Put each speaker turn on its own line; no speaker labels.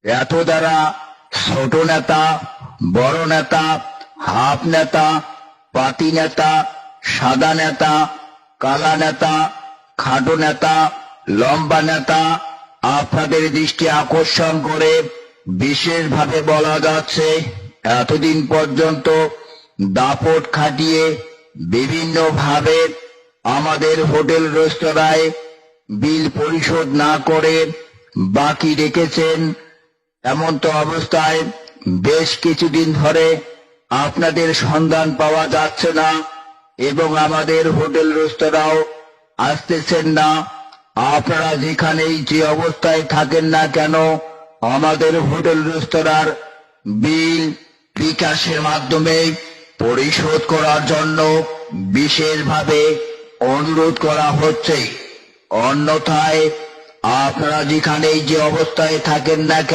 এত দ্বারা ছোট নেতা, বড় নেতা, হাফ নেতা, পাতি নেতা, সাদা নেতা, কালা নেতা, খাটো নেতা, লম্বা নেতা আপনাদের দৃষ্টি আকর্ষণ করে বিশেষভাবে বলা যাচ্ছে, এতদিন পর্যন্ত দাপট খাটিয়ে বিভিন্নভাবে আমাদের হোটেল রেস্তোরাঁয় বিল পরিশোধ না করে বাকি রেখেছেন। এমন তো অবস্থায় বেশ কিছুদিন ধরে আপনাদের সন্ধান পাওয়া যাচ্ছে না এবং আমাদের হোটেল রেস্তোরাঁও আসতেছেন না। আপনারা যেখানেই যে অবস্থায় থাকেন না কেন, আমাদের হোটেল রেস্তোরাঁর বিল বিকাশের মাধ্যমে পরিশোধ করার জন্য বিশেষভাবে অনুরোধ করা হচ্ছে। অন্যথায় আপনারা যেখানেই যে অবস্থায় থাকেন না